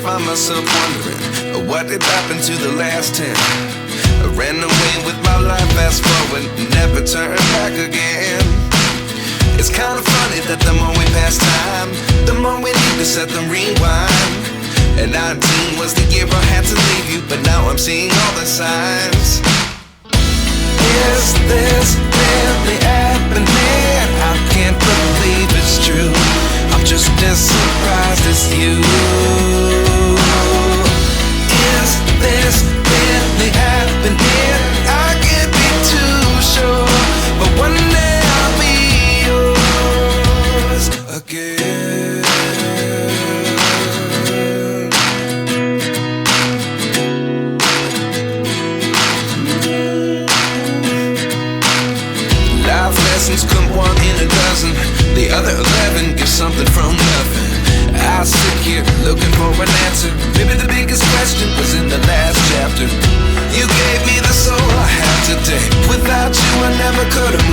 find myself wondering what did happen to the last 10. I ran away with my life, fast forward, never turn back again. It's kind of funny that the more we pass time, the more we need to set the rewind. And 19 was the year I had to leave you, but now I'm seeing all the signs. Is this really happening? I can't believe it's true. I'm just as surprised as you. Is this really happening? I can't be too sure, but one day I'll be yours again. Life lessons come one in a dozen. The other 11 give something from nothing. I sit here looking for an answer. Maybe the biggest question was in the last chapter. You gave me the soul I have today. Without you I never could have